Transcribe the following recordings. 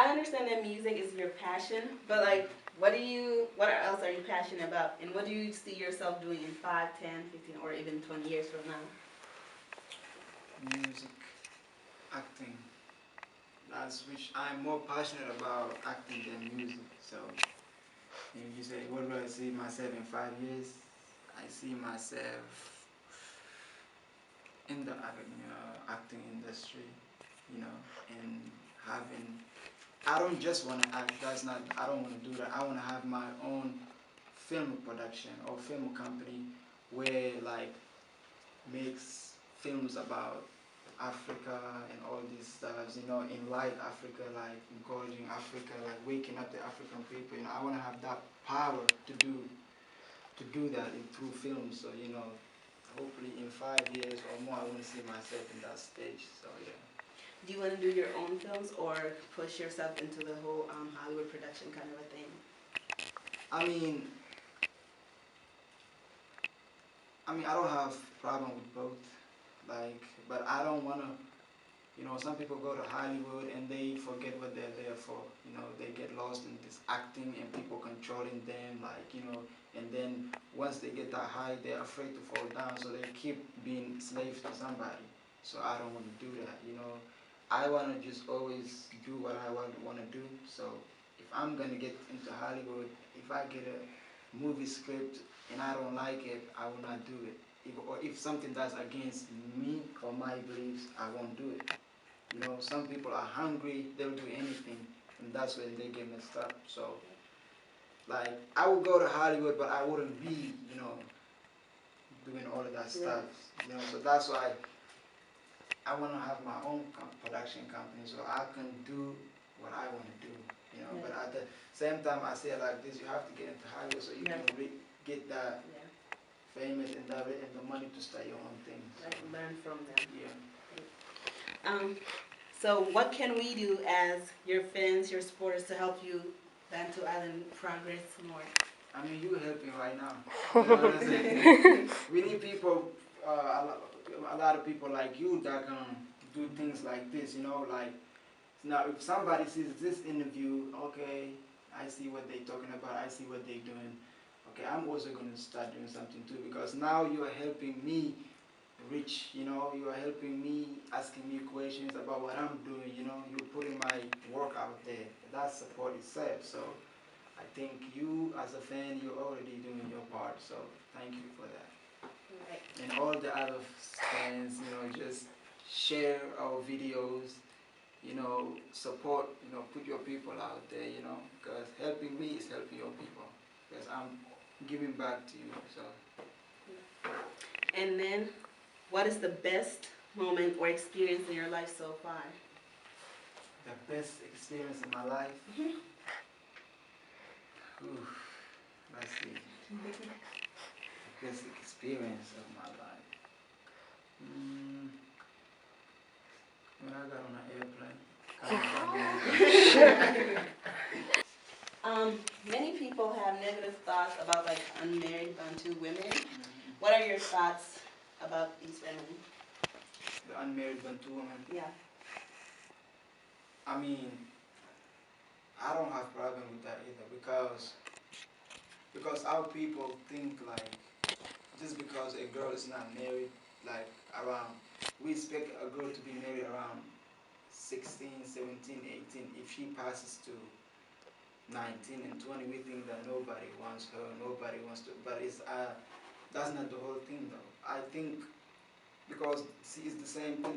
I understand that music is your passion, but like, what else are you passionate about, and what do you see yourself doing in 5, 10, 15, or even 20 years from now? Music, acting. That's which I'm more passionate about acting than music. So if you say, what do I see myself in 5 years? I see myself in the acting industry, and having. I don't just want to act. That's not. I don't want to do that. I want to have my own film production or film company where like makes films about Africa and all these stuff, enlight Africa, like encouraging Africa, like waking up the African people. I want to have that power to do that through films. So hopefully in 5 years or more, I want to see myself in that stage. So yeah. Do you want to do your own films or push yourself into the whole Hollywood production kind of a thing? I mean, I don't have problem with both. Like, but I don't wanna. Some people go to Hollywood and they forget what they're there for. They get lost in this acting and people controlling them, and then once they get that high, they're afraid to fall down, so they keep being slaves to somebody. So I don't want to do that. I want to just always do what I want to do. So if I'm gonna get into Hollywood, if I get a movie script and I don't like it, I will not do it. Or if something that's against me or my beliefs, I won't do it. Some people are hungry, they'll do anything, and that's when they get messed up. So, like, I would go to Hollywood, but I wouldn't be, doing all of that stuff. So that's why I want to have my own production company so I can do what I want to do. But at the same time, I say it like this: you have to get into Hollywood so you can get that famous and the money to start your own thing. Like learn from them. Yeah. So what can we do as your fans, your supporters, to help you, Bantu Island, progress more? I mean, you're helping right now. You know what I'm saying? We need people, a lot of people like you that can do things like this, like, now if somebody sees this interview, okay, I see what they're talking about, I see what they're doing, okay, I'm also going to start doing something too, because now you are helping me reach, you are helping me, asking me questions about what I'm doing, you're putting my work out there. That's support itself. So I think you, as a fan, you're already doing your part, so thank you for that. Right. And all the other fans, just share our videos, support, put your people out there, because helping me is helping your people, because I'm giving back to you, so. And then, what is the best moment or experience in your life so far? The best experience in my life? Mm-hmm. Ooh, let's see. The best experience of my life. When I got on an airplane. Many people have negative thoughts about like unmarried Bantu women. What are your thoughts about these women? The unmarried Bantu women? Yeah. I mean, I don't have problem with that either, because our people think like just because a girl is not married, like around, we expect a girl to be married around 16, 17, 18. If she passes to 19 and 20, we think that nobody wants her, nobody wants to, but that's not the whole thing though. I think because see, it's the same thing,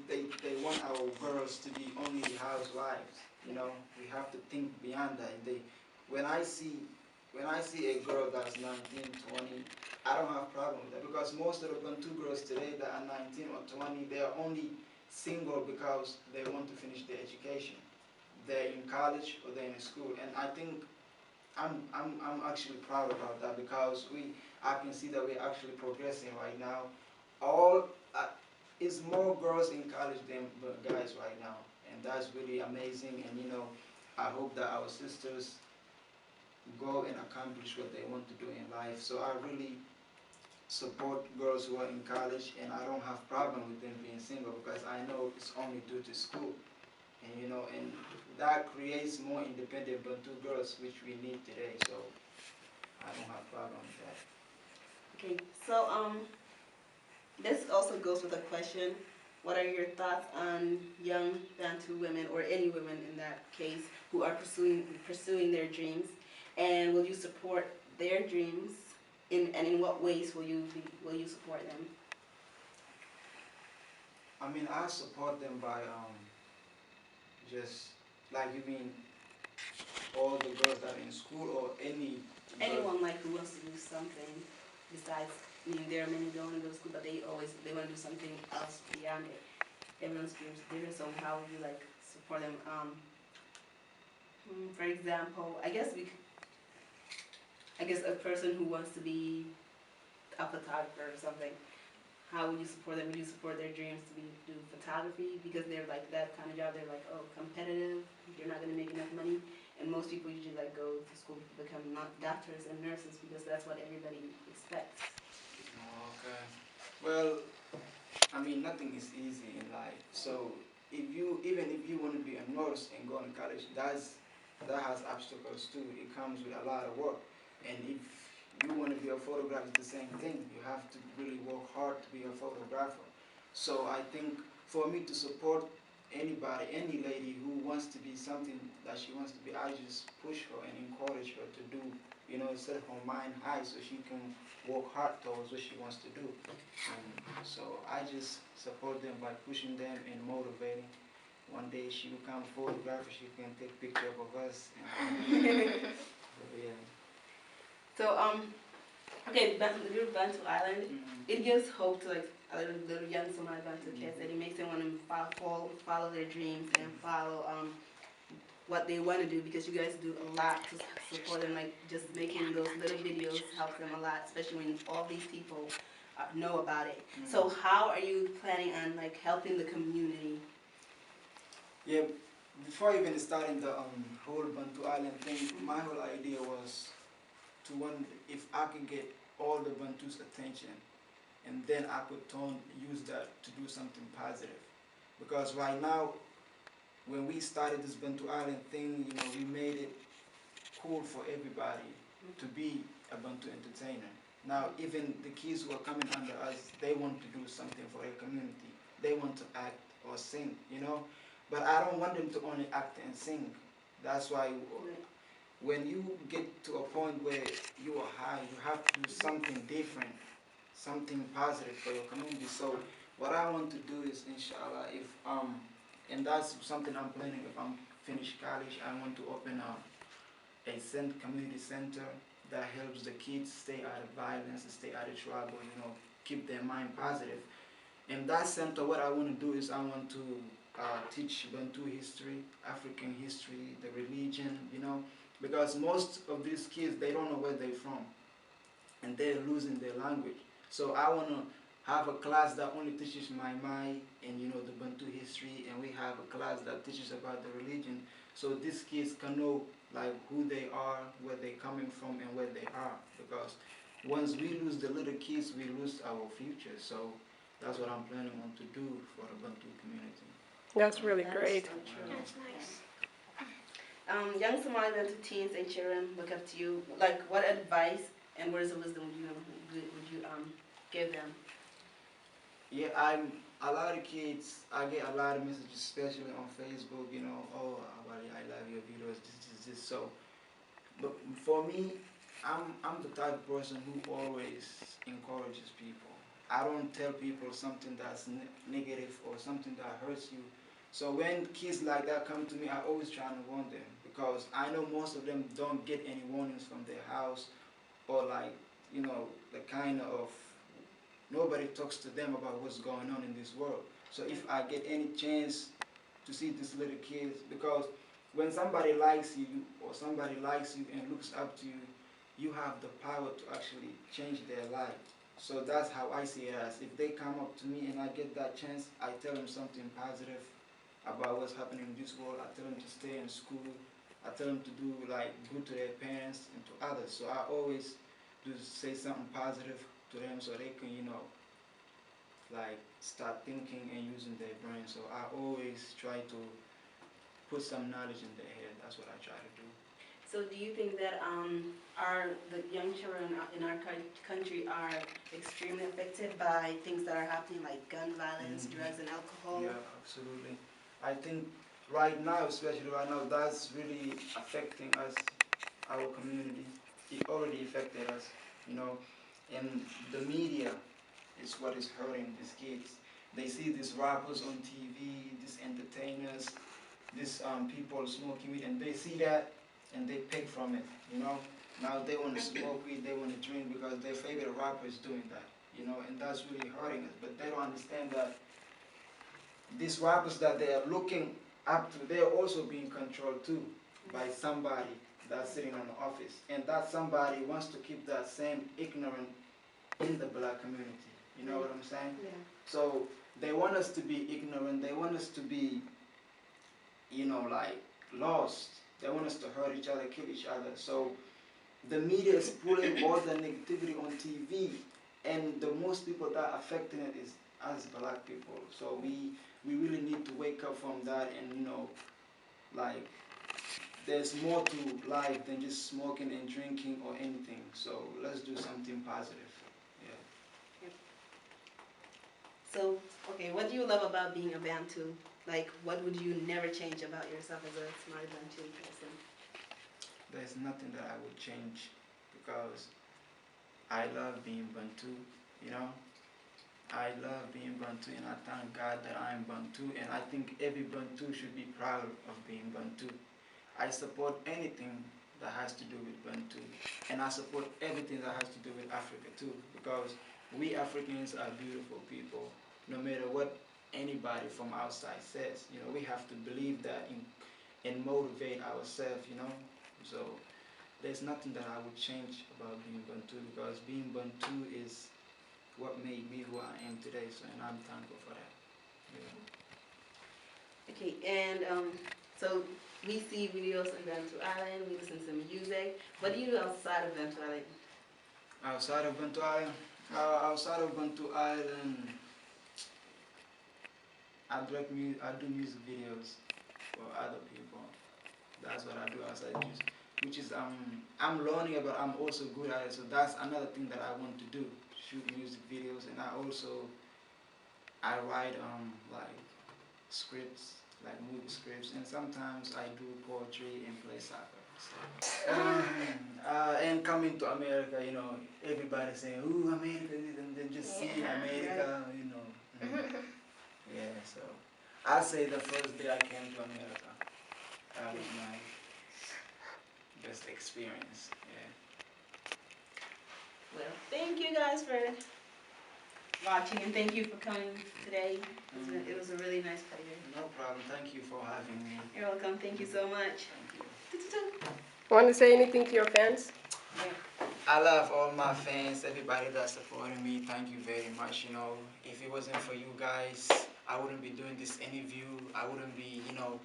they want our girls to be only housewives, we have to think beyond that. When I see a girl that's 19, 20, I don't have problem with that, because most of the Bantu girls today that are 19 or 20, they are only single because they want to finish their education. They're in college or they're in school, and I think I'm actually proud about that, because I can see that we're actually progressing right now. All it's more girls in college than guys right now, and that's really amazing. And I hope that our sisters go and accomplish what they want to do in life. So I really support girls who are in college, and I don't have problem with them being single, because I know it's only due to school, and that creates more independent Bantu girls, which we need today. So I don't have problem with that. Okay, so this also goes with a question. What are your thoughts on young Bantu women, or any women in that case, who are pursuing their dreams, and will you support their dreams? In what ways will you support them? I mean, I support them by just like you mean all the girls that are in school or any girl. Anyone like who wants to do something besides, I mean, there are many that want to go to school, but they want to do something else beyond it. Everyone's dreams are different, so how would you like support them? For example, I guess a person who wants to be a photographer or something. How would you support them? Would you support their dreams to do photography, because they're like that kind of job? They're like, oh, competitive. You're not gonna make enough money, and most people usually like go to school to become not doctors and nurses because that's what everybody expects. Okay. Well, I mean, nothing is easy in life. So even if you want to be a nurse and go to college, that has obstacles too. It comes with a lot of work. And if you want to be a photographer, it's the same thing. You have to really work hard to be a photographer. So I think for me to support anybody, any lady who wants to be something that she wants to be, I just push her and encourage her to do, set her mind high so she can work hard towards what she wants to do. And so I just support them by pushing them and motivating. One day she will become a photographer, she can take picture of us. And, yeah. So okay, your Bantu Island, it gives hope to like a little young Somali Bantu kids, and it makes them want to follow their dreams and follow what they want to do, because you guys do a lot to support them. Like just making those little videos helps them a lot, especially when all these people know about it. So how are you planning on like helping the community? Yeah, before even starting the whole Bantu Island thing, my whole idea was to wonder if I can get all the Bantus' attention, and then I could use that to do something positive. Because right now, when we started this Bantu Island thing, we made it cool for everybody to be a Bantu entertainer. Now, even the kids who are coming under us, they want to do something for their community. They want to act or sing. But I don't want them to only act and sing. That's why when you get to a point where you are high, you have to do something different, something positive for your community. So what I want to do is, inshallah, if and that's something I'm planning. If I'm finished college, I want to open a community center that helps the kids stay out of violence, stay out of trouble, keep their mind positive. In that center, what I want to do is I want to teach Bantu history, African history, the religion, because most of these kids, they don't know where they're from, and they're losing their language. So I want to have a class that only teaches my Mai and the Bantu history, and we have a class that teaches about the religion, so these kids can know like who they are, where they're coming from, and where they are. Because once we lose the little kids, we lose our future. So that's what I'm planning on to do for the Bantu community. That's really great. So true. That's nice. Young Somali Bantu teens and children look up to you. Like, what advice and words of wisdom would you give them? Yeah, a lot of kids. I get a lot of messages, especially on Facebook. Oh, Awali, I love your videos. This. So, but for me, I'm the type of person who always encourages people. I don't tell people something that's negative or something that hurts you. So when kids like that come to me, I always try to warn them, because I know most of them don't get any warnings from their house, or like, the kind of, nobody talks to them about what's going on in this world. So if I get any chance to see these little kids, because when somebody likes you or somebody likes you and looks up to you, you have the power to actually change their life. So that's how I see it as. If they come up to me and I get that chance, I tell them something positive about what's happening in this world. I tell them to stay in school. I tell them to do like good to their parents and to others. So I always do say something positive to them so they can, like start thinking and using their brain. So I always try to put some knowledge in their head. That's what I try to do. So do you think that the young children in our country are extremely affected by things that are happening like gun violence, drugs, and alcohol? Yeah, absolutely. I think right now, especially right now, that's really affecting us, our community. It already affected us, you know. And the media is what is hurting these kids. They see these rappers on TV, these entertainers, these people smoking weed, and they see that and they pick from it, you know. Now they want to smoke weed, they want to drink because their favorite rapper is doing that, you know, and that's really hurting us. But they don't understand that these rappers that they are looking up to, they're also being controlled too by somebody that's sitting in the office. And that somebody wants to keep that same ignorant in the black community. You know what I'm saying? Yeah. So they want us to be ignorant, they want us to be, you know, like lost. They want us to hurt each other, kill each other. So the media is pulling all the negativity on TV, and the most people that are affecting it is us black people. So we really need to wake up from that, and you know, like there's more to life than just smoking and drinking or anything. So let's do something positive. Yeah. So, okay, what do you love about being a Bantu? Like, what would you never change about yourself as a smart Bantu person? There's nothing that I would change because I love being Bantu, you know. I love being Bantu, and I thank God that I am Bantu, and I think every Bantu should be proud of being Bantu. I support anything that has to do with Bantu, and I support everything that has to do with Africa too, because we Africans are beautiful people. No matter what anybody from outside says, you know, we have to believe that and motivate ourselves, you know. So there's nothing that I would change about being Bantu, because being Bantu is what made me who I am today, so, and I'm thankful for that. Yeah. Okay, and so we see videos on Bantu Island, we listen to music. What do you do outside of Bantu Island? Outside of Bantu Island? Outside of Bantu Island, I do music videos for other people. That's what I do outside music, which is I'm learning, but I'm also good at it. So that's another thing that I want to do: shoot music videos, and I write like scripts, like movie scripts, and sometimes I do poetry and play soccer. So, and coming to America, you know, everybody saying, "Ooh, America," and then just see America, you know. Yeah, so I say the first day I came to America, that was my best experience. Yeah. Well, thank you guys for watching, and thank you for coming today. It was a really nice pleasure. No problem. Thank you for having me. You're welcome. Thank you so much. Thank you. Want to say anything to your fans? Yeah. I love all my fans, everybody that's supporting me. Thank you very much. You know, if it wasn't for you guys, I wouldn't be doing this interview. I wouldn't be, you know,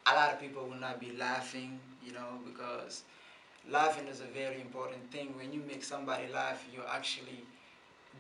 a lot of people would not be laughing, you know, because laughing is a very important thing. When you make somebody laugh, you're actually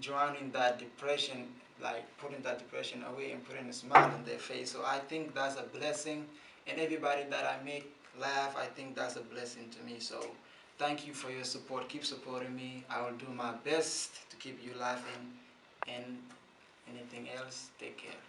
drowning that depression, like putting that depression away and putting a smile on their face. So I think that's a blessing. And everybody that I make laugh, I think that's a blessing to me. So thank you for your support. Keep supporting me. I will do my best to keep you laughing. And anything else, take care.